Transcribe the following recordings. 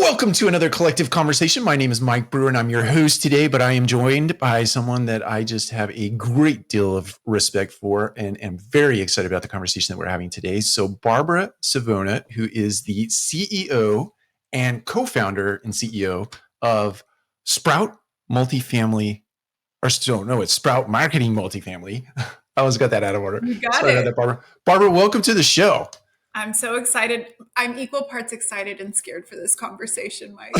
Welcome to another collective conversation. My name is Mike Brewer and I'm your host today, but I am joined by someone that I just have a great deal of respect for and am very excited about the conversation that we're having today. So Barbara Savona, who is the CEO and co-founder and CEO of Sprout Multifamily, or still, no, it's Sprout Marketing Multifamily. I always got that out of order. You got Sorry it. about that, Barbara. Barbara, welcome to the show. I'm so excited. I'm equal parts excited and scared for this conversation, Mike.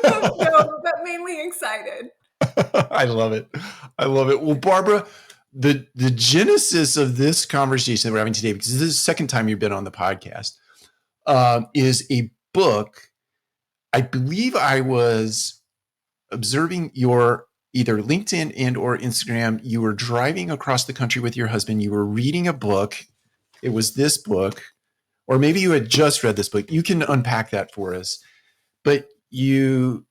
No, but mainly excited. I love it. I love it. Well, Barbara, the genesis of this conversation that we're having today, because this is the second time you've been on the podcast, is a book. I believe I was observing your either LinkedIn and or Instagram. You were driving across the country with your husband. You were reading a book. It was this book, or maybe you had just read this book. You can unpack that for us. But you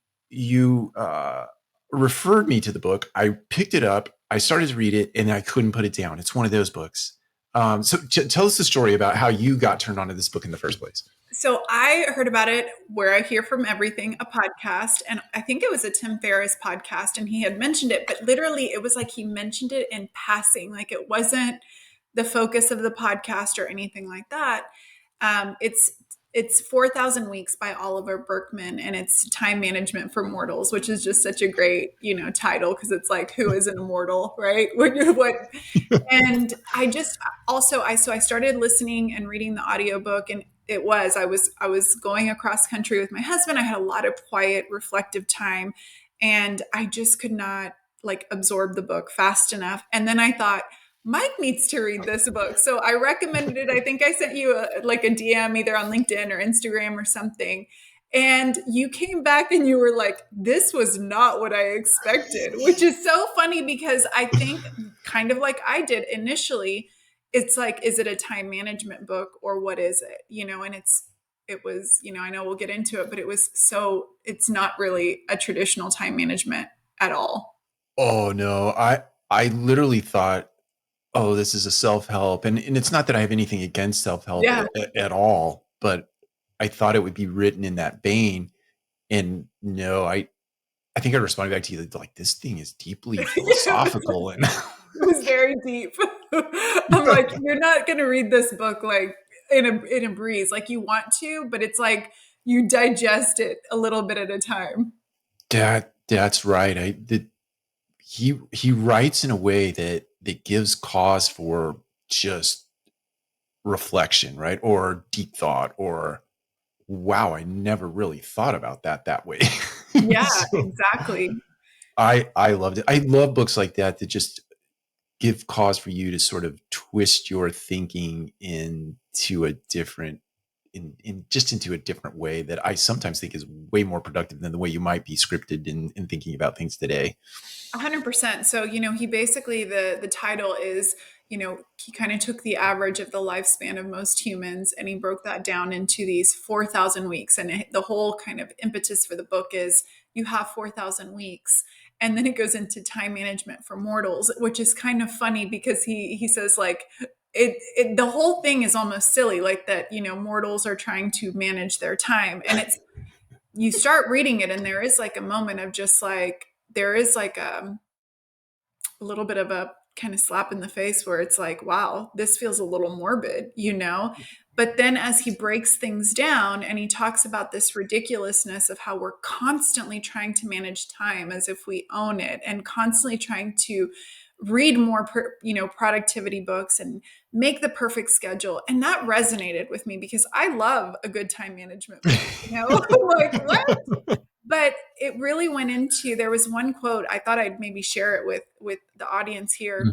referred me to the book. I picked it up. I started to read it, and I couldn't put it down. It's one of those books. So tell us the story about how you got turned on to this book in the first place. So I heard about it Where I Hear From Everything, a podcast, and I think it was a Tim Ferriss podcast, and he had mentioned it, but literally it was like he mentioned it in passing. Like it wasn't the focus of the podcast or anything like that. It's 4,000 Weeks by Oliver Burkeman, and it's time management for mortals, which is just such a great, title, because it's like, who is an immortal, right? And I started listening and reading the audiobook, and I was going across country with my husband. I had a lot of quiet, reflective time, and I just could not absorb the book fast enough. And then I thought, Mike needs to read this book. So I recommended it. I think I sent you a DM either on LinkedIn or Instagram or something. And you came back and you were like, this was not what I expected, which is so funny because I think kind of like I did initially, it's like, is it a time management book or what is it? And it was, I know we'll get into it, but it's not really a traditional time management at all. Oh no, I literally thought, oh, this is a self-help. And it's not that I have anything against self-help at all, but I thought it would be written in that vein. And no, I think I responded back to you like, this thing is deeply philosophical. And it was very deep. I'm like, you're not going to read this book like in a breeze. Like you want to, but it's like you digest it a little bit at a time. That's right. He writes in a way that gives cause for just reflection, right? Or deep thought, or wow, I never really thought about that way. Yeah, exactly. I loved it. I love books like that just give cause for you to sort of twist your thinking into a different into a different way that I sometimes think is way more productive than the way you might be scripted in thinking about things today. 100%. So, he basically, the title is, he kind of took the average of the lifespan of most humans and he broke that down into these 4,000 weeks. And the whole kind of impetus for the book is you have 4,000 weeks. And then it goes into time management for mortals, which is kind of funny because he says like, the whole thing is almost silly, like that, mortals are trying to manage their time. And you start reading it and there is like a moment of just like, there is like a little bit of a kind of slap in the face where it's like, wow, this feels a little morbid, But then as he breaks things down and he talks about this ridiculousness of how we're constantly trying to manage time as if we own it and constantly trying to read more, productivity books and make the perfect schedule. And that resonated with me because I love a good time management book, like what? But it really went into, there was one quote, I thought I'd maybe share it with the audience here. Mm-hmm.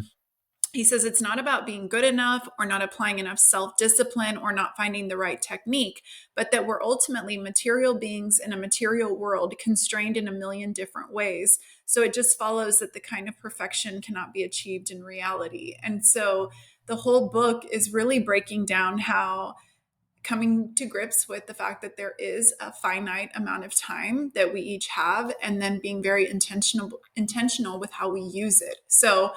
He says, it's not about being good enough or not applying enough self-discipline or not finding the right technique, but that we're ultimately material beings in a material world constrained in a million different ways. So it just follows that the kind of perfection cannot be achieved in reality. And so the whole book is really breaking down how coming to grips with the fact that there is a finite amount of time that we each have, and then being very intentional with how we use it. So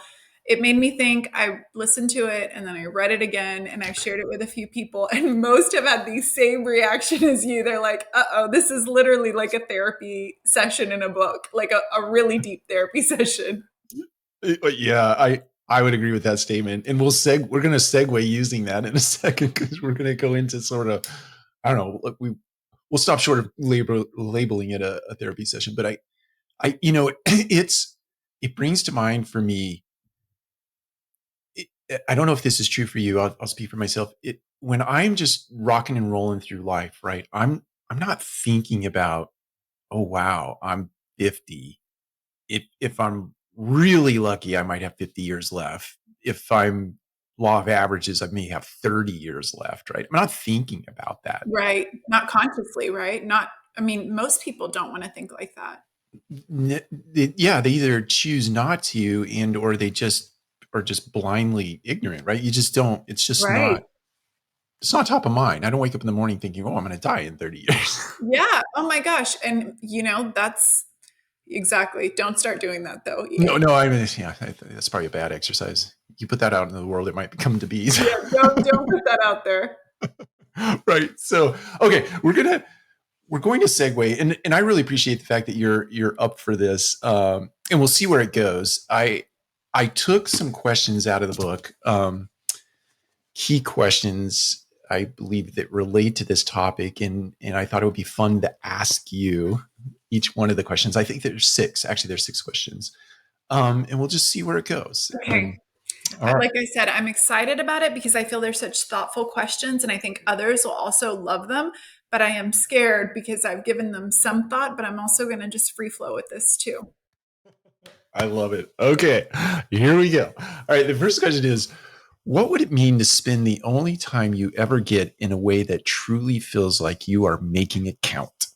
it made me think. I listened to it and then I read it again and I've shared it with a few people, and most have had the same reaction as you. They're like, uh-oh, this is literally like a therapy session in a book, like a really deep therapy session. Yeah, I would agree with that statement. And we're going to segue using that in a second, because we're going to go into sort of, I don't know, we'll stop short of labeling it a therapy session, but it brings to mind for me. I don't know if this is true for you. I'll speak for myself. When I'm just rocking and rolling through life, right? I'm not thinking about, oh wow, I'm 50. If I'm really lucky, I might have 50 years left. If I'm law of averages, I may have 30 years left, right? I'm not thinking about that. Right. Not consciously, right? Not, I mean, most people don't want to think like that. Yeah, they either choose not to, and or they just are just blindly ignorant, right? You just don't, Right. it's not top of mind. I don't wake up in the morning thinking, oh, I'm going to die in 30 years. Yeah. Oh my gosh. And that's exactly. Don't start doing that though. No, I mean, yeah, that's probably a bad exercise. You put that out into the world, it might come to bees. Yeah, don't put that out there. Right. So, okay, we're going to segue, and I really appreciate the fact that you're up for this, and we'll see where it goes. I took some questions out of the book, key questions I believe that relate to this topic, and I thought it would be fun to ask you each one of the questions. I think there's six. Actually, there's six questions, and we'll just see where it goes. Okay. All right. Like I said, I'm excited about it because I feel they're such thoughtful questions and I think others will also love them. But I am scared because I've given them some thought, but I'm also going to just free flow with this too. I love it. Okay, here we go. All right, the first question is, what would it mean to spend the only time you ever get in a way that truly feels like you are making it count?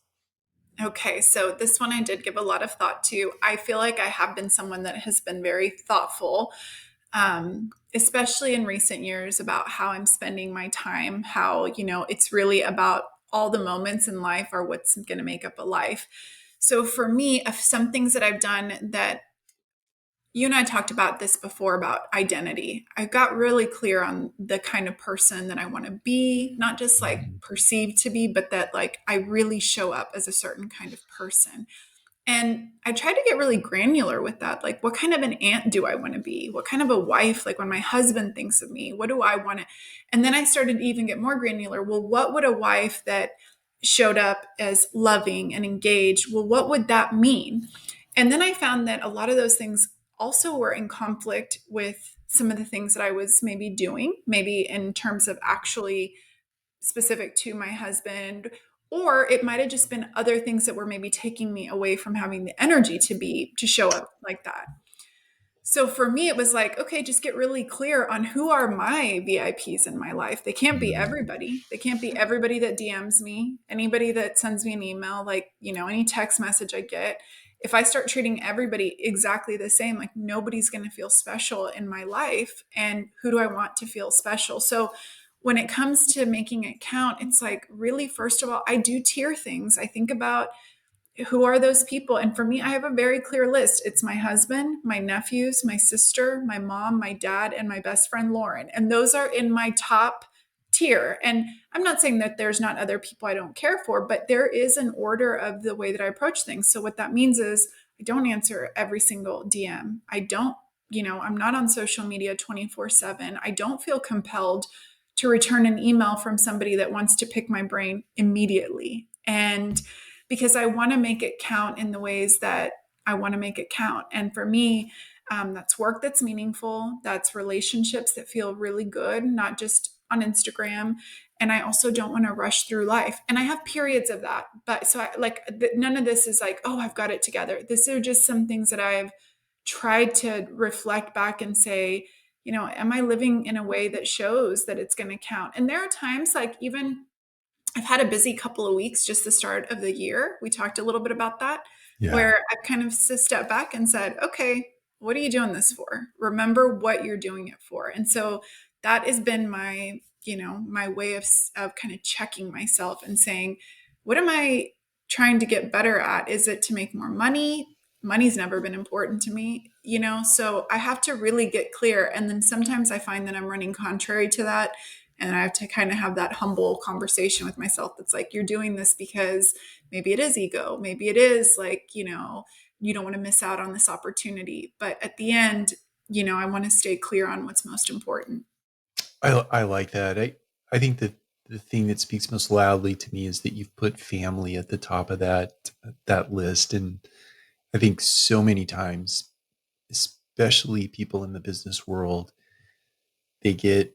Okay, so this one I did give a lot of thought to. I feel like I have been someone that has been very thoughtful, especially in recent years, about how I'm spending my time, how, it's really about all the moments in life are what's going to make up a life. So for me, some things that I've done that you and I talked about this before about identity. I got really clear on the kind of person that I want to be, not just like perceived to be, but that like I really show up as a certain kind of person. And I tried to get really granular with that. Like, what kind of an aunt do I want to be? What kind of a wife? Like, when my husband thinks of me, what do I want to? And then I started to even get more granular. Well, what would a wife that showed up as loving and engaged, well, what would that mean? And then I found that a lot of those things also were in conflict with some of the things that I was maybe doing, maybe in terms of actually specific to my husband, or it might have just been other things that were maybe taking me away from having the energy to show up like that. So for me, it was like, okay, just get really clear on who are my VIPs in my life. They can't be everybody. They can't be everybody that DMs me, anybody that sends me an email, like, any text message I get. If I start treating everybody exactly the same, like nobody's going to feel special in my life. And who do I want to feel special? So when it comes to making it count, it's like, really, first of all, I do tier things. I think about who are those people? And for me, I have a very clear list. It's my husband, my nephews, my sister, my mom, my dad, and my best friend, Lauren. And those are in my top tier. And I'm not saying that there's not other people I don't care for, but there is an order of the way that I approach things. So what that means is I don't answer every single DM. I don't, I'm not on social media 24/7. I don't feel compelled to return an email from somebody that wants to pick my brain immediately. And because I want to make it count in the ways that I want to make it count. And for me, that's work that's meaningful, that's relationships that feel really good, not just on Instagram. And I also don't want to rush through life. And I have periods of that. But so none of this is like, oh, I've got it together. These are just some things that I've tried to reflect back and say, am I living in a way that shows that it's going to count? And there are times like even I've had a busy couple of weeks, just the start of the year. We talked a little bit about that, Yeah. where I've kind of stepped back and said, okay, what are you doing this for? Remember what you're doing it for. And so that has been my, my way of kind of checking myself and saying, what am I trying to get better at? Is it to make more money, money's never been important to me, so I have to really get clear. And then sometimes I find that I'm running contrary to that. And I have to kind of have that humble conversation with myself that's like, you're doing this because maybe it is ego. Maybe it is like, you don't want to miss out on this opportunity. But at the end, I want to stay clear on what's most important. I like that. I think that the thing that speaks most loudly to me is that you've put family at the top of that list. And I think so many times, especially people in the business world, they get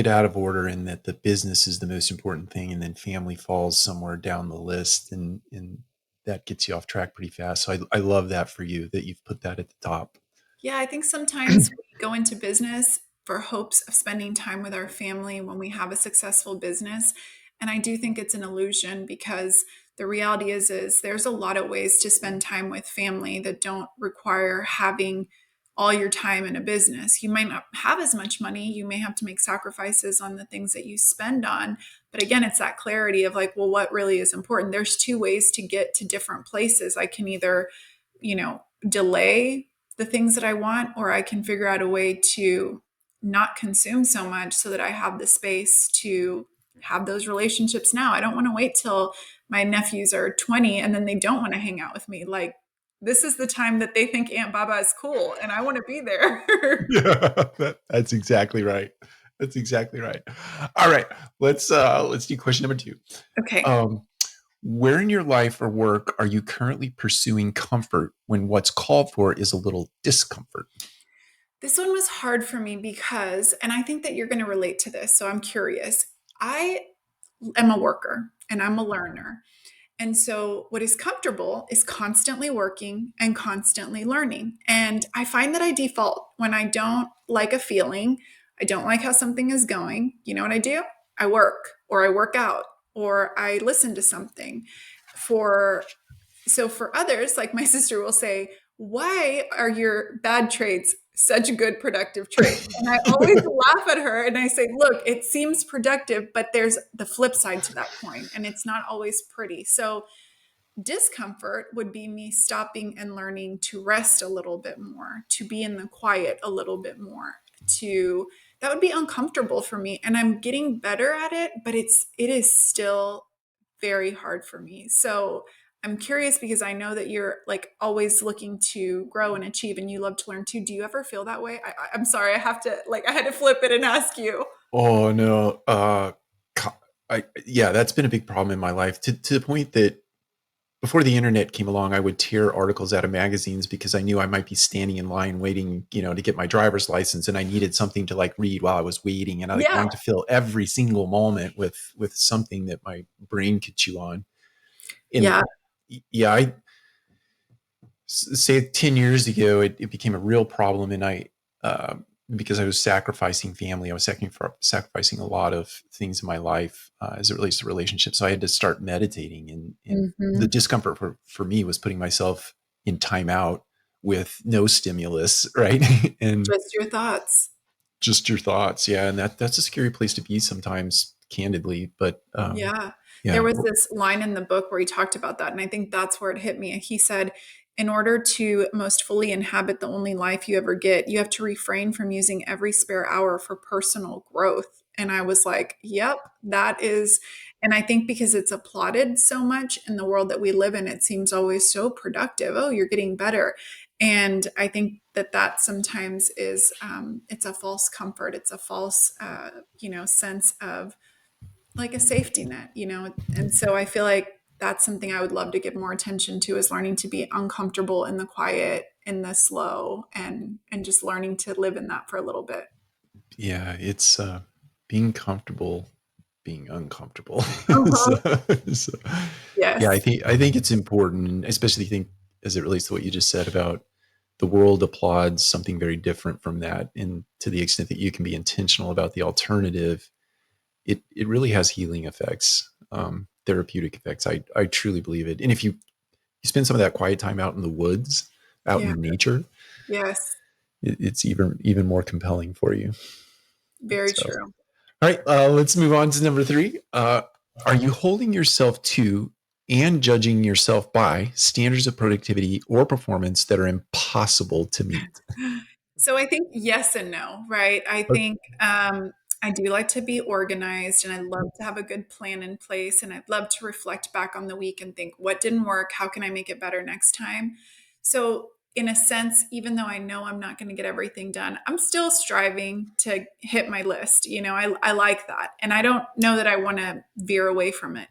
out of order, and that the business is the most important thing, and then family falls somewhere down the list, and that gets you off track pretty fast. So I love that for you, that you've put that at the top. Yeah, I think sometimes we go into business for hopes of spending time with our family when we have a successful business. And I do think it's an illusion, because the reality is there's a lot of ways to spend time with family that don't require having all your time in a business. You might not have as much money. You may have to make sacrifices on the things that you spend on. But again, it's that clarity of like, well, what really is important? There's two ways to get to different places. I can either, delay the things that I want, or I can figure out a way to not consume so much so that I have the space to have those relationships now. I don't want to wait till my nephews are 20 and then they don't want to hang out with me. Like, this is the time that they think Aunt Baba is cool and I want to be there. Yeah, that's exactly right. That's exactly right. All right, let's do question number 2. Okay. Um, where in your life or work are you currently pursuing comfort when what's called for is a little discomfort? This one was hard for me because, and I think that you're going to relate to this, so I'm curious. I am a worker and I'm a learner. And so, what is comfortable is constantly working and constantly learning. And I find that I default when I don't like a feeling, I don't like how something is going. You know what I do? I work, or I work out, or I listen to something. For so for others, like my sister will say, "Why are your bad traits such good productive traits?" And I always laugh at her and I say, "Look, it seems productive, but there's the flip side to that coin, and it's not always pretty." So discomfort would be me stopping and learning to rest a little bit more, to be in the quiet a little bit more, to that would be uncomfortable for me. And I'm getting better at it, but it is still very hard for me. So I'm curious, because I know that you're like always looking to grow and achieve and you love to learn too. Do you ever feel that way? I'm sorry, I had to flip it and ask you. Oh no, yeah, that's been a big problem in my life, to the point that before the internet came along, I would tear articles out of magazines because I knew I might be standing in line waiting, to get my driver's license, and I needed something to like read while I was waiting, and I like Yeah. wanted to fill every single moment with something that my brain could chew on. And Yeah. yeah, I say 10 years ago, it became a real problem, and because I was sacrificing family, I was sacrificing a lot of things in my life as it relates to relationships. So I had to start meditating, and the Mhm. discomfort for me was putting myself in timeout with no stimulus, right? And Just your thoughts. just your thoughts. Yeah. And that's a scary place to be sometimes, candidly. But Yeah. There yeah. was this line in the book where he talked about that. And I think that's where it hit me. He said, in order to most fully inhabit the only life you ever get, you have to refrain from using every spare hour for personal growth. And I was like, yep, that is. And I think because it's applauded so much in the world that we live in, it seems always so productive. Oh, you're getting better. And I think that sometimes is, it's a false comfort. It's a false, sense of like a safety net, And so I feel like that's something I would love to give more attention to, is learning to be uncomfortable in the quiet, in the slow, and just learning to live in that for a little bit. Yeah. It's being comfortable, being uncomfortable. Uh-huh. so, so, yeah, I Yes. think I think it's important, and especially think as it relates to what you just said about the world applauds something very different from that. And to the extent that you can be intentional about the alternative, it really has healing effects, therapeutic effects. I truly believe it. And if you spend some of that quiet time out in the woods, out Yeah. in nature, Yes. it's even more compelling for you. Very So, true. all right, let's move on to number 3. Are you holding yourself to and judging yourself by standards of productivity or performance that are impossible to meet? So I think yes and no, right? I think I do like to be organized and I love to have a good plan in place. And I'd love to reflect back on the week and think, what didn't work? How can I make it better next time? So, in a sense, even though I know I'm not going to get everything done, I'm still striving to hit my list. I like that. And I don't know that I want to veer away from it.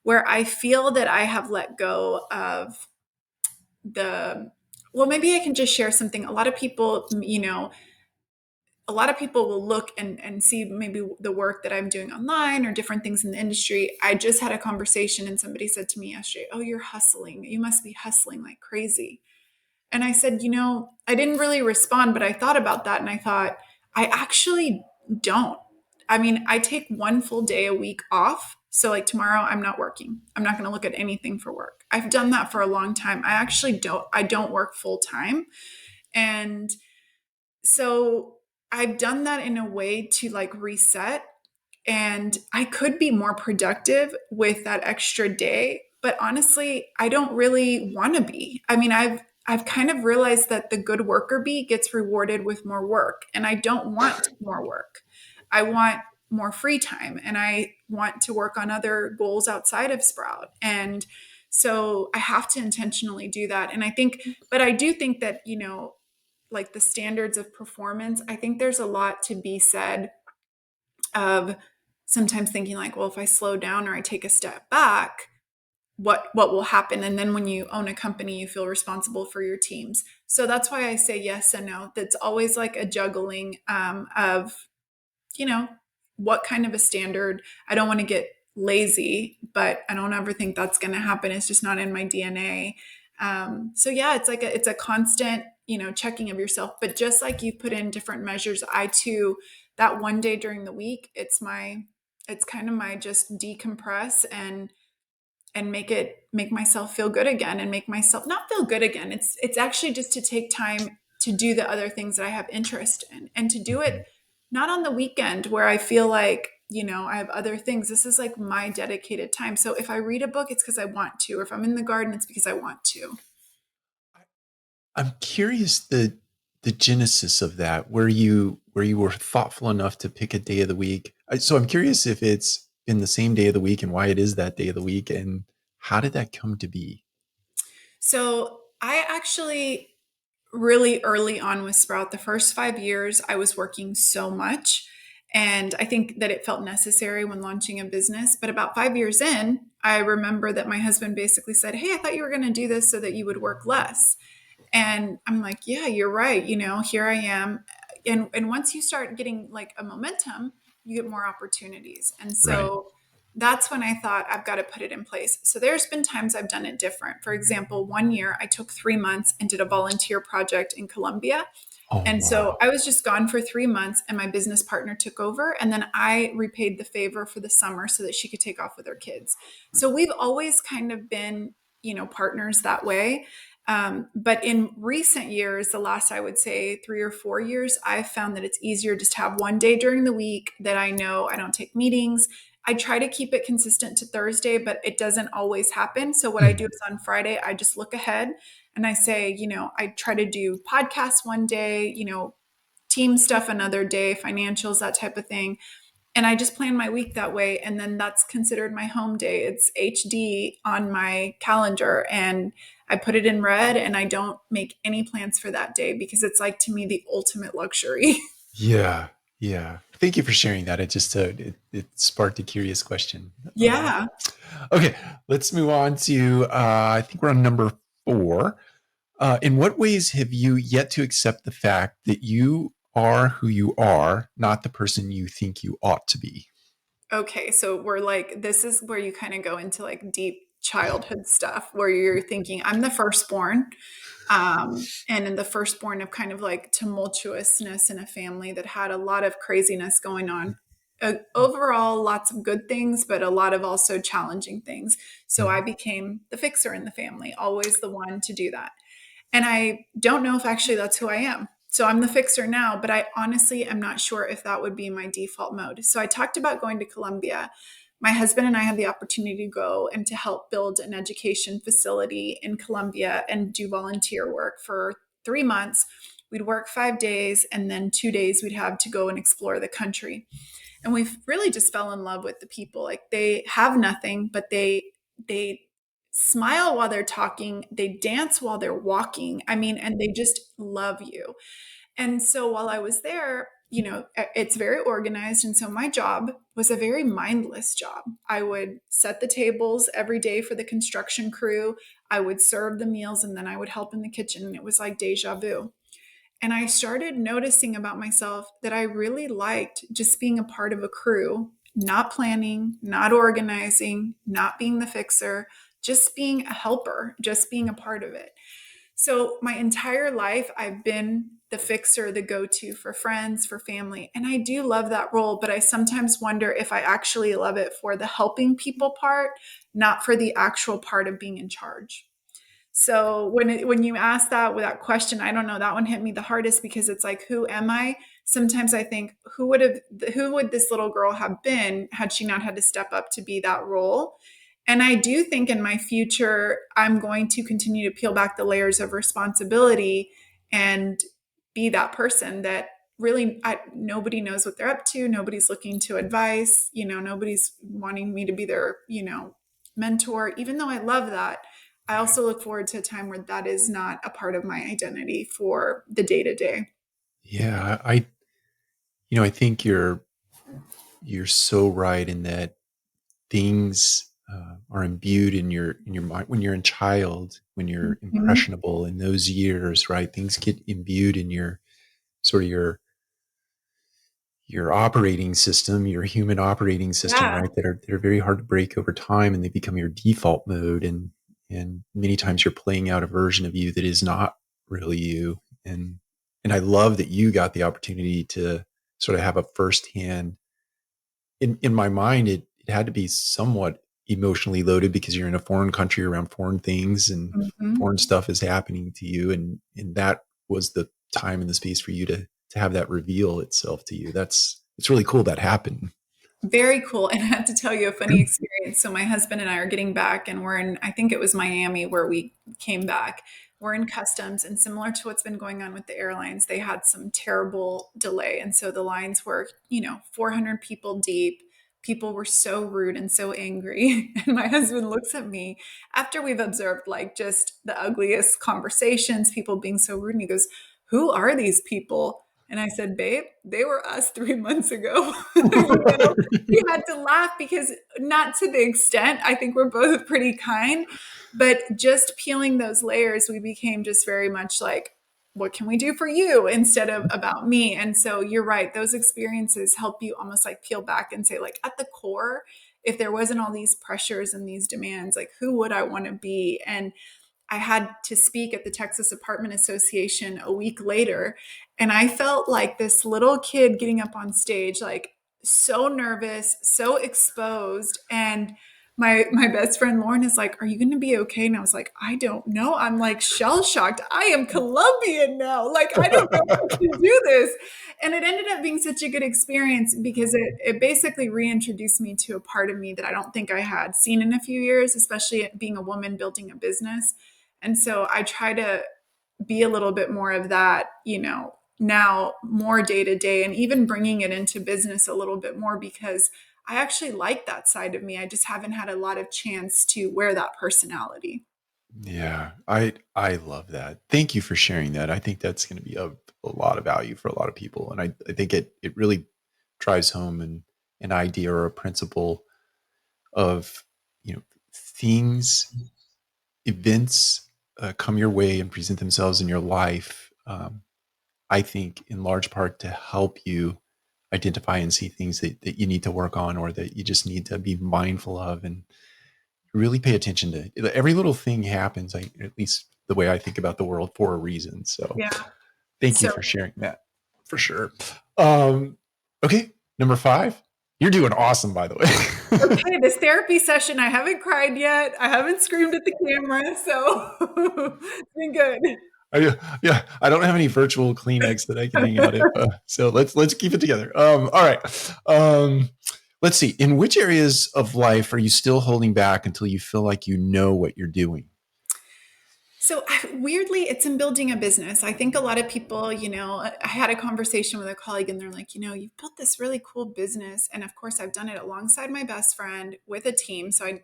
Where I feel that I have let go of the well, maybe I can just share something. A lot of people will look and see maybe the work that I'm doing online or different things in the industry. I just had a conversation and somebody said to me yesterday, "Oh, you're hustling. You must be hustling like crazy." And I said, I didn't really respond, but I thought about that and I thought, I actually don't. I mean, I take one full day a week off. So, like tomorrow, I'm not working. I'm not going to look at anything for work. I've done that for a long time. I don't work full time. And so I've done that in a way to like reset, and I could be more productive with that extra day, but honestly, I don't really want to be. I mean, I've kind of realized that the good worker bee gets rewarded with more work, and I don't want more work. I want more free time, and I want to work on other goals outside of Sprout. And so I have to intentionally do that. And but I do think that, like the standards of performance, I think there's a lot to be said of sometimes thinking like, well, if I slow down or I take a step back, what will happen? And then when you own a company, you feel responsible for your teams. So that's why I say yes and no. That's always like a juggling of, you know, what kind of a standard. I don't want to get lazy, but I don't ever think that's going to happen. It's just not in my DNA. So yeah, it's a constant, checking of yourself. But just like you put in different measures, I too, that one day during the week, it's kind of my just decompress and make myself feel good again, and make myself not feel good again. It's actually just to take time to do the other things that I have interest in, and to do it not on the weekend where I feel like, I have other things. This is like my dedicated time. So if I read a book, it's because I want to, or if I'm in the garden, it's because I want to. I'm curious the genesis of that, where you were thoughtful enough to pick a day of the week. So I'm curious if it's in the same day of the week and why it is that day of the week, and how did that come to be? So I actually really early on with Sprout, the first 5 years, I was working so much. And I think that it felt necessary when launching a business. But about 5 years in, I remember that my husband basically said, "Hey, I thought you were going to do this so that you would work less." And I'm like, "Yeah, you're right. Here I am." And once you start getting like a momentum, you get more opportunities. And Right. so that's when I thought, I've got to put it in place. So there's been times I've done it different. For example, one year I took 3 months and did a volunteer project in Colombia. Oh, And so wow. I was just gone for 3 months, and my business partner took over. And then I repaid the favor for the summer so that she could take off with her kids. So we've always kind of been, partners that way. But in recent years, the last, I would say 3 or 4 years, I've found that it's easier just to have one day during the week that I know I don't take meetings. I try to keep it consistent to Thursday, but it doesn't always happen. So what I do Mhm. is on Friday, I just look ahead and I say, I try to do podcasts one day, team stuff another day, financials, that type of thing. And I just plan my week that way. And then that's considered my home day. It's HD on my calendar. And I put it in red, and I don't make any plans for that day because it's like, to me, the ultimate luxury. Yeah, yeah. Thank you for sharing that. It just it sparked a curious question. Yeah. Okay, let's move on to I think we're on number 4. In what ways have you yet to accept the fact that you are who you are, not the person you think you ought to be? Okay, so we're like, this is where you kind of go into like deep childhood stuff where you're thinking, I'm the firstborn. And in the firstborn of kind of like tumultuousness in a family that had a lot of craziness going on. Overall, lots of good things, but a lot of also challenging things. So I became the fixer in the family, always the one to do that. And I don't know if actually that's who I am. So I'm the fixer now, but I honestly am not sure if that would be my default mode. So I talked about going to Colombia, my husband and I had the opportunity to go and to help build an education facility in Colombia and do volunteer work for 3 months. We'd work 5 days, and then 2 days we'd have to go and explore the country. And we really just fell in love with the people. Like, they have nothing, but they smile while they're talking, they dance while they're walking. I mean, and they just love you. And so while I was there, it's very organized. And so my job was a very mindless job. I would set the tables every day for the construction crew. I would serve the meals, and then I would help in the kitchen. And it was like deja vu. And I started noticing about myself that I really liked just being a part of a crew, not planning, not organizing, not being the fixer, just being a helper, just being a part of it. So my entire life, I've been the fixer, the go to for friends, for family. And I do love that role, but I sometimes wonder if I actually love it for the helping people part, not for the actual part of being in charge. So when you ask that with that question, I don't know, that one hit me the hardest, because it's like, who am I? Sometimes I think, who would this little girl have been had she not had to step up to be that role? And I do think in my future, I'm going to continue to peel back the layers of responsibility and be that person that really, nobody knows what they're up to. Nobody's looking to advice. Nobody's wanting me to be their, mentor, even though I love that. I also look forward to a time where that is not a part of my identity for the day to day. Yeah, I think you're so right in that things are imbued in your mind when you're a child, when you're Mhm. impressionable in those years, right? Things get imbued in your sort of your operating system, your human operating system, Yeah. right? That are very hard to break over time, and they become your default mode. And many times you're playing out a version of you that is not really you. And I love that you got the opportunity to sort of have a firsthand. In my mind, it had to be somewhat emotionally loaded because you're in a foreign country around foreign things, and Mhm. foreign stuff is happening to you, and that was the time and the space for you to have that reveal itself to you. It's really cool that happened. Very cool. And I have to tell you a funny experience. So my husband and I are getting back, and we're in, I think it was Miami where we came back. We're in customs, and similar to what's been going on with the airlines, they had some terrible delay. And so the lines were, 400 people deep. People were so rude and so angry. And my husband looks at me after we've observed like just the ugliest conversations, people being so rude. And he goes, "Who are these people?" And I said, "Babe, they were us 3 months ago." We had to laugh because, not to the extent, I think we're both pretty kind, but just peeling those layers, we became just very much like, what can we do for you instead of about me? And so you're right, those experiences help you almost like peel back and say, like, at the core, if there wasn't all these pressures and these demands, like, who would I want to be? And I had to speak at the Texas Apartment Association a week later, and I felt like this little kid getting up on stage, like, so nervous, so exposed. And my best friend Lauren is like, "Are you going to be okay?" And I was like, "I don't know. I'm like shell shocked. I am Colombian now. Like, I don't know if I can do this." And it ended up being such a good experience because it basically reintroduced me to a part of me that I don't think I had seen in a few years, especially being a woman building a business. And so I try to be a little bit more of that, now more day to day, and even bringing it into business a little bit more, because I actually like that side of me. I just haven't had a lot of chance to wear that personality. Yeah, I love that. Thank you for sharing that. I think that's going to be of a lot of value for a lot of people, and I think it really drives home an idea or a principle of, you know things, events come your way and present themselves in your life. I think in large part to help you identify and see things that you need to work on, or that you just need to be mindful of, and really pay attention to. Every little thing happens, at least the way I think about the world, for a reason. So Yeah. thank you So, for sharing that, for sure. Um, okay, number 5. You're doing awesome, by the way. okay, this therapy session, I haven't cried yet. I haven't screamed at the camera. So it's been good. Yeah, I don't have any virtual Kleenex that I can hang out if. So let's keep it together. All right. Um, Let's see. In which areas of life are you still holding back until you feel like you know what you're doing? So weirdly, it's in building a business. I think a lot of people, I had a conversation with a colleague and they're like, you've built this really cool business. And of course, I've done it alongside my best friend with a team. So I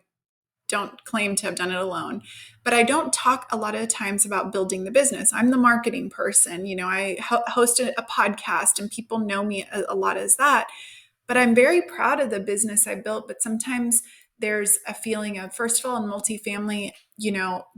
don't claim to have done it alone, but I don't talk a lot of times about building the business. I'm the marketing person. I host a podcast and people know me a lot as that. But I'm very proud of the business I built. But sometimes there's a feeling of, first of all, in multifamily,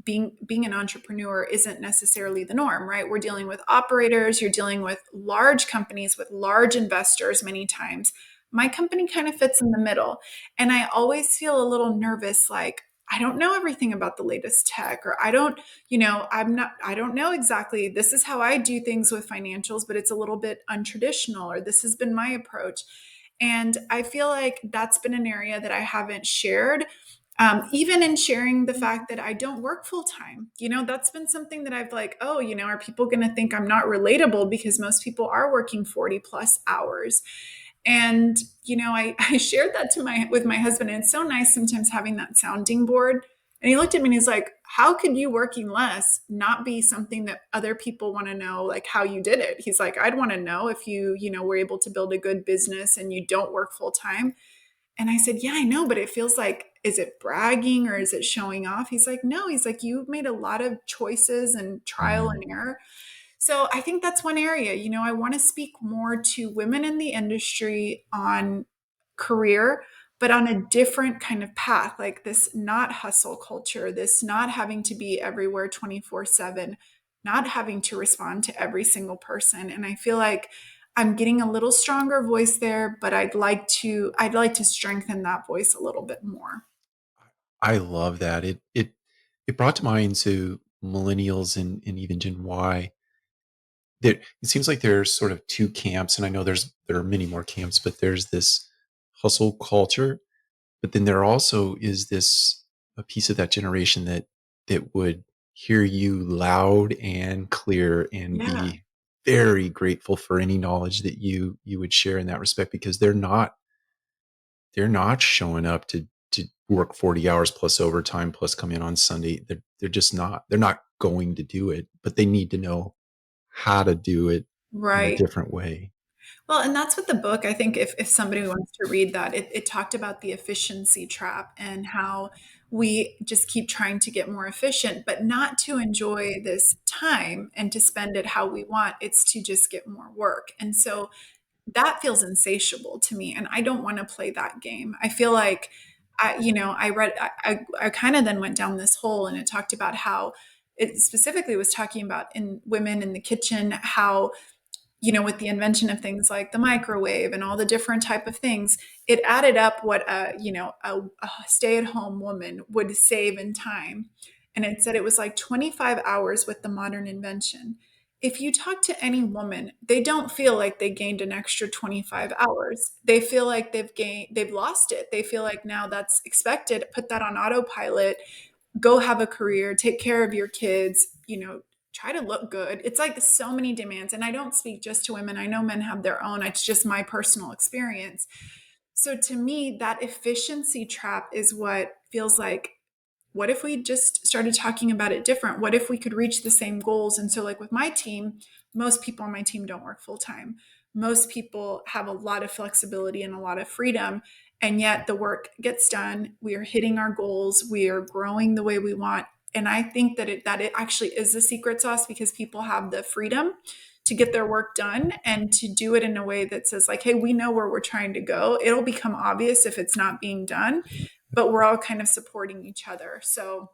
being an entrepreneur isn't necessarily the norm, right? We're dealing with operators, you're dealing with large companies with large investors many times. My company kind of fits in the middle. And I always feel a little nervous, like, I don't know everything about the latest tech, or I don't know exactly, this is how I do things with financials, but it's a little bit untraditional, or this has been my approach. And I feel like that's been an area that I haven't shared. Even in sharing the fact that I don't work full time, that's been something that I've like, oh, are people going to think I'm not relatable because most people are working 40 plus hours? And, I shared that with my husband. And it's so nice sometimes having that sounding board. And he looked at me and he's like, how could you working less not be something that other people want to know, like how you did it? He's like, I'd want to know if you were able to build a good business and you don't work full time. And I said, yeah, I know, but it feels like, is it bragging or is it showing off? He's like, no, he's like, you've made a lot of choices and trial Mm. and error. So I think that's one area. I want to speak more to women in the industry on career, but on a different kind of path, like this not hustle culture, this not having to be everywhere 24/7, not having to respond to every single person. And I feel like I'm getting a little stronger voice there, but I'd like to strengthen that voice a little bit more. I love that. It brought to mind to millennials and even Gen Y that it seems like there's sort of two camps, and I know there are many more camps, but there's this hustle culture, but then there also is this a piece of that generation that would hear you loud and clear and Yeah, be very grateful for any knowledge that you would share in that respect because they're not showing up to work 40 hours plus overtime plus come in on Sunday. They're just not. They're not going to do it, but they need to know how to do it in a right. different way. Well, and that's what the book, I think if somebody wants to read that, it talked about the efficiency trap and how we just keep trying to get more efficient, but not to enjoy this time and to spend it how we want. It's to just get more work. And so that feels insatiable to me. And I don't want to play that game. I feel like I read, I kind of then went down this hole and it talked about how it specifically was talking about in women in the kitchen, how with the invention of things like the microwave and all the different type of things, it added up what a stay-at-home woman would save in time. And it said it was like 25 hours with the modern invention. If you talk to any woman, they don't feel like they gained an extra 25 hours. They feel like they've lost it. They feel like now that's expected. Put that on autopilot, go have a career, take care of your kids, try to look good. It's like so many demands. And I don't speak just to women. I know men have their own. It's just my personal experience. So to me, that efficiency trap is what feels like, what if we just started talking about it different? What if we could reach the same goals? And so, like with my team, most people on my team don't work full time. Most people have a lot of flexibility and a lot of freedom. And yet the work gets done. We are hitting our goals. We are growing the way we want. And I think that it actually is the secret sauce because people have the freedom to get their work done and to do it in a way that says like, hey, we know where we're trying to go. It'll become obvious if it's not being done, but we're all kind of supporting each other. So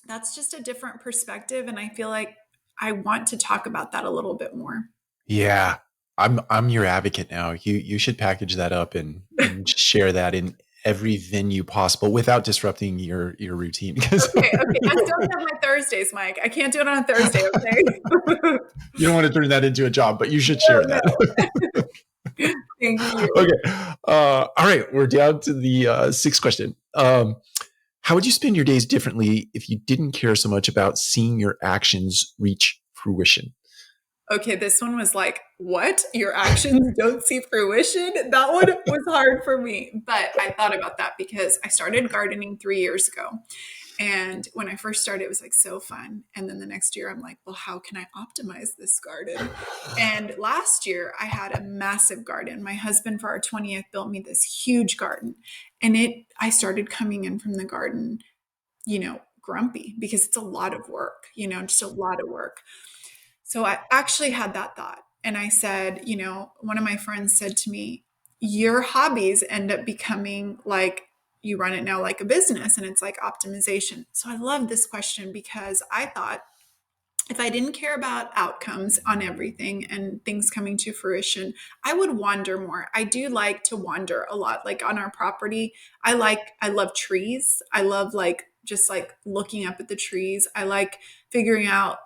that's just a different perspective. And I feel like I want to talk about that a little bit more. Yeah. I'm your advocate now. You should package that up and share that in every venue possible without disrupting your routine. Because Okay, okay. I still have my Thursdays, Mike. I can't do it on a Thursday, okay? you don't want to turn that into a job, but you should No, share that. no. Thank you. Okay. All right. We're down to the sixth question. How would you spend your days differently if you didn't care so much about seeing your actions reach fruition? Okay, this one was like, what? Your actions don't see fruition? That one was hard for me. But I thought about that because I started gardening 3 years ago. And when I first started, it was like so fun. And then the next year, I'm like, well, how can I optimize this garden? And last year, I had a massive garden. My husband, for our 20th, built me this huge garden. And I started coming in from the garden, grumpy because it's a lot of work, just a lot of work. So I actually had that thought. And I said, one of my friends said to me, your hobbies end up becoming like you run it now like a business and it's like optimization. So I love this question because I thought if I didn't care about outcomes on everything and things coming to fruition, I would wander more. I do like to wander a lot. Like on our property, I love trees. I love like just like looking up at the trees. I like figuring out,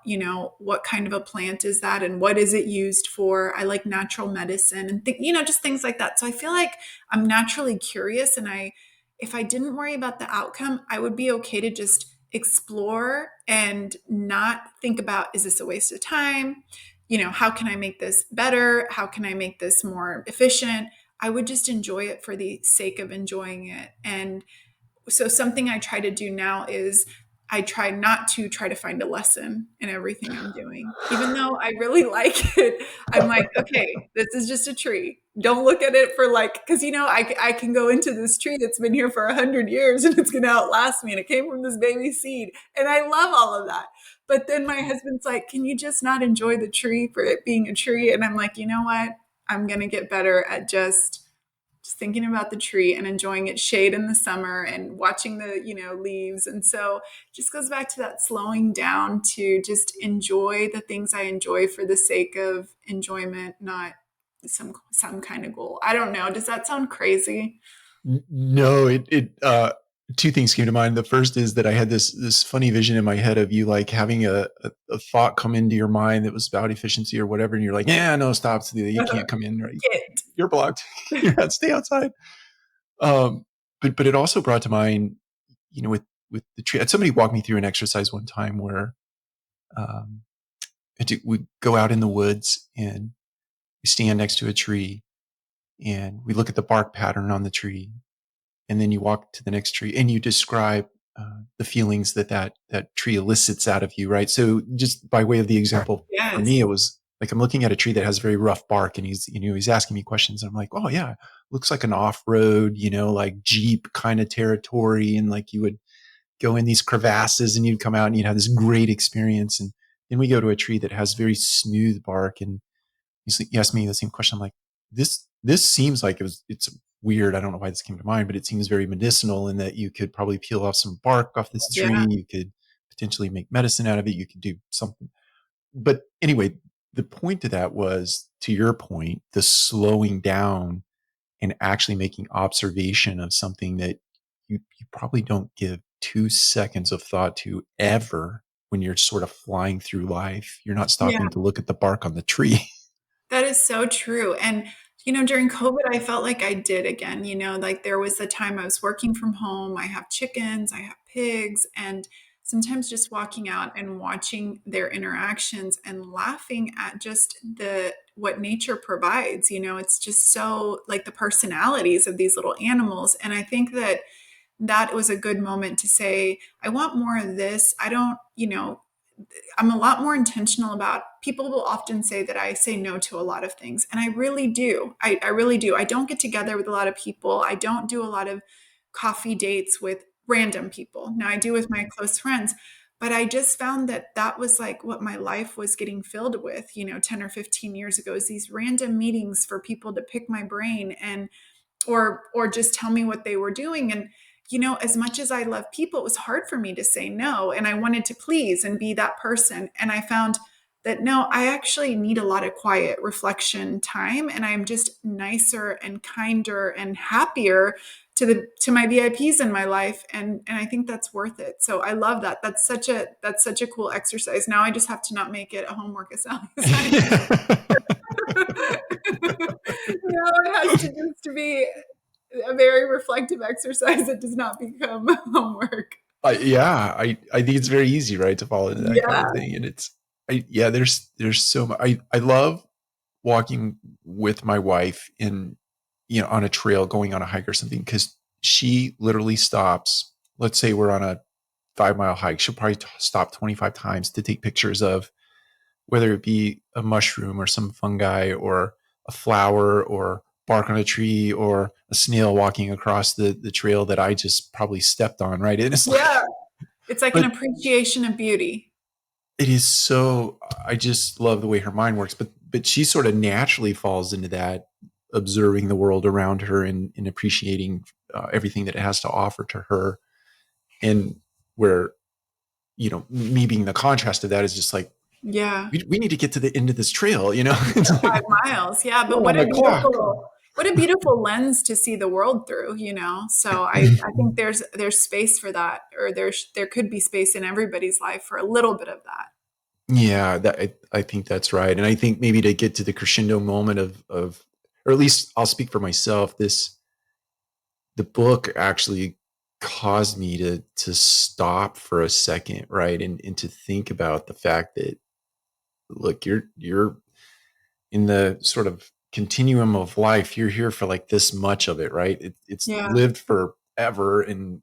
what kind of a plant is that and what is it used for? I like natural medicine and just things like that. So I feel like I'm naturally curious and if I didn't worry about the outcome, I would be okay to just explore and not think about, is this a waste of time? How can I make this better? How can I make this more efficient? I would just enjoy it for the sake of enjoying it. And so something I try to do now is I try not to try to find a lesson in everything I'm doing. Even though I really like it, I'm like, okay, this is just a tree. Don't look at it for like, because I can go into this tree that's been here for 100 years and it's going to outlast me. And it came from this baby seed. And I love all of that. But then my husband's like, can you just not enjoy the tree for it being a tree? And I'm like, you know what? I'm going to get better at just thinking about the tree and enjoying its shade in the summer and watching the leaves. And so it just goes back to that slowing down to just enjoy the things I enjoy for the sake of enjoyment, not some kind of goal. I don't know, does that sound crazy? No, two things came to mind. The first is that I had this funny vision in my head of you like having a thought come into your mind that was about efficiency or whatever, and you're like, yeah, no, stop, you can't come in, right? It. You're blocked. You have to stay outside. But it also brought to mind, with the tree. Somebody walked me through an exercise one time where um, we go out in the woods and we stand next to a tree and we look at the bark pattern on the tree, and then you walk to the next tree and you describe the feelings that tree elicits out of you, right? So just by way of the example, for Yes. me, it was like I'm looking at a tree that has very rough bark, and he's asking me questions. And I'm like, oh yeah, looks like an off-road, like Jeep kind of territory, and like you would go in these crevasses and you'd come out and you'd have this great experience. And then we go to a tree that has very smooth bark, and he asked me the same question. I'm like, this seems like it's weird. I don't know why this came to mind, but it seems very medicinal in that you could probably peel off some bark off this Yeah. tree. You could potentially make medicine out of it. You could do something. But anyway, the point to that was, to your point, the slowing down and actually making observation of something that you probably don't give 2 seconds of thought to ever when you're sort of flying through life. You're not Yeah. stopping to look at the bark on the tree. That is so true. And, during COVID, I felt like I did again. Like there was a time I was working from home. I have chickens, I have pigs, and sometimes just walking out and watching their interactions and laughing at just what nature provides. It's just so like the personalities of these little animals. And I think that was a good moment to say, I want more of this. I don't, I'm a lot more intentional about, people will often say that I say no to a lot of things. And I really do. I really do. I don't get together with a lot of people. I don't do a lot of coffee dates with random people. Now I do with my close friends, but I just found that was like what my life was getting filled with, 10 or 15 years ago, is these random meetings for people to pick my brain and or just tell me what they were doing. And as much as I love people, it was hard for me to say no, and I wanted to please and be that person. And I found that no, I actually need a lot of quiet reflection time, and I'm just nicer and kinder and happier to my VIPs in my life, and I think that's worth it. So I love that. That's such a cool exercise. Now I just have to not make it a homework assignment. No, it has to just be a very reflective exercise that does not become homework. Yeah, I think it's very easy, right, to fall into that kind Yeah. of thing, and Yeah, there's so much. I love walking with my wife in, on a trail, going on a hike or something, because she literally stops. Let's say we're on a 5 mile hike. She'll probably stop 25 times to take pictures of whether it be a mushroom or some fungi or a flower or bark on a tree or a snail walking across the trail that I just probably stepped on. Right. And it's like, Yeah. It's like an but appreciation of beauty. it is so, I just love the way her mind works, but she sort of naturally falls into that, observing the world around her and appreciating everything that it has to offer to her. And where, me being the contrast of that is just like, Yeah. we need to get to the end of this trail, it's like 5 miles. Yeah. But we're on the clock. what a beautiful lens to see the world through, So I think there's space for that, or there could be space in everybody's life for a little bit of that. Yeah, I think that's right. And I think maybe to get to the crescendo moment of, or at least I'll speak for myself, the book actually caused me to stop for a second, right? And to think about the fact that, look, you're in the sort of continuum of life. You're here for like this much of it, right? It's Yeah. lived forever, and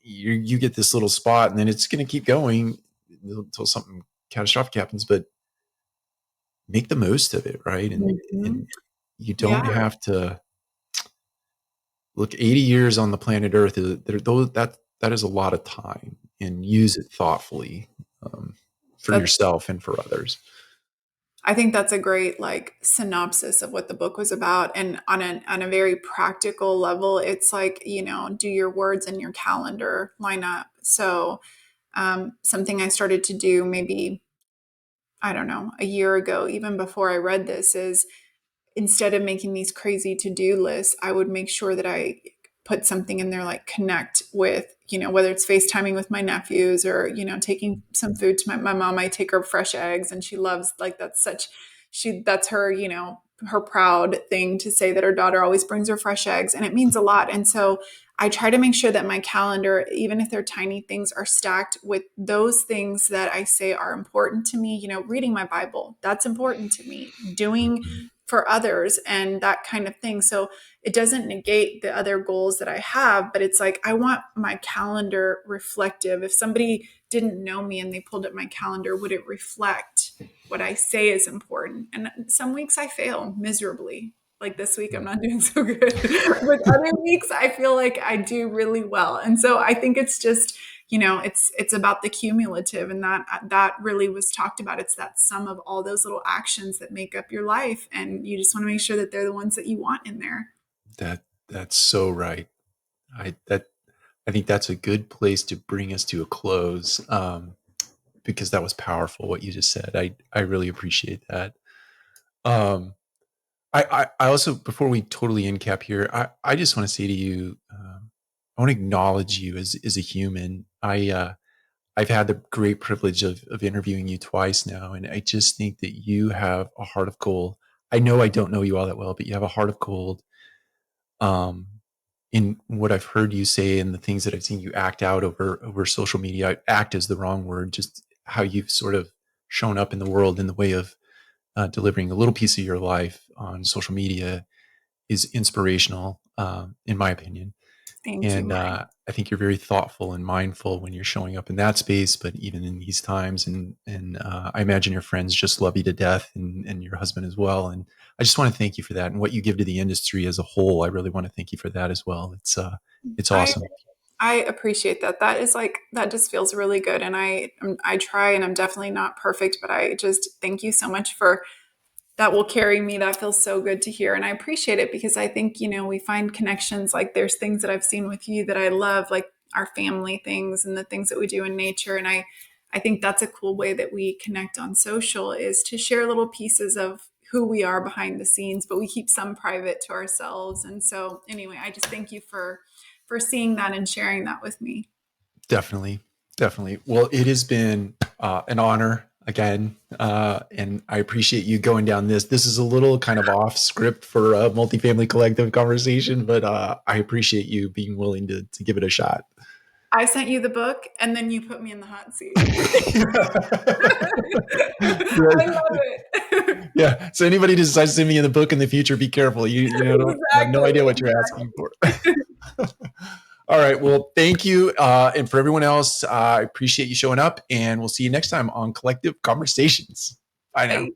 you get this little spot, and then it's going to keep going until something catastrophic happens. But make the most of it, right? Mhm. And you don't Yeah. have to look. 80 years on the planet Earth is that is a lot of time, and use it thoughtfully, for That's yourself and for others. I think that's a great like synopsis of what the book was about. And on a very practical level, it's like, do your words and your calendar line up? So something I started to do maybe, I don't know, a year ago, even before I read this, is instead of making these crazy to-do lists, I would make sure that I put something in there like connect with, whether it's FaceTiming with my nephews or, taking some food to my mom. I take her fresh eggs and she loves, like, that's her, her proud thing to say that her daughter always brings her fresh eggs, and it means a lot. And so I try to make sure that my calendar, even if they're tiny things, are stacked with those things that I say are important to me. Reading my Bible, that's important to me. Doing for others and that kind of thing. So it doesn't negate the other goals that I have, but it's like I want my calendar reflective. If somebody didn't know me and they pulled up my calendar, would it reflect what I say is important? And some weeks I fail miserably. Like this week, I'm not doing so good. But other weeks, I feel like I do really well. And so I think it's just, it's about the cumulative, and that really was talked about. It's that sum of all those little actions that make up your life, and you just want to make sure that they're the ones that you want in there. That's so right. I think that's a good place to bring us to a close, because that was powerful what you just said. I really appreciate that. Um, I also, before we totally end cap here, I just want to say to you, I want to acknowledge you as a human. I've had the great privilege of interviewing you twice now, and I just think that you have a heart of gold. I know I don't know you all that well, but you have a heart of gold. Um, in what I've heard you say and the things that I've seen you act out over social media, act is the wrong word, just how you've sort of shown up in the world in the way of delivering a little piece of your life on social media is inspirational, in my opinion. Thank you, And Mike. I think you're very thoughtful and mindful when you're showing up in that space, but even in these times, and I imagine your friends just love you to death, and your husband as well. And I just want to thank you for that, and what you give to the industry as a whole. I really want to thank you for that as well. It's I awesome. I appreciate that. That is like that just feels really good, and I try, and I'm definitely not perfect, but I just thank you so much for that. Will carry me. That feels so good to hear. And I appreciate it because I think, we find connections. Like there's things that I've seen with you that I love, like our family things and the things that we do in nature. And I think that's a cool way that we connect on social, is to share little pieces of who we are behind the scenes, but we keep some private to ourselves. And so anyway, I just thank you for seeing that and sharing that with me. Definitely, definitely. Well, it has been an honor again, and I appreciate you going down this. This is a little kind of off script for a multifamily collective conversation, but I appreciate you being willing to give it a shot. I sent you the book and then you put me in the hot seat. I love it. Yeah. So anybody decides to send me in the book in the future, be careful. You have no idea what you're asking for. All right. Well, thank you. And for everyone else, I appreciate you showing up, and we'll see you next time on Collective Conversations. Bye now. Bye.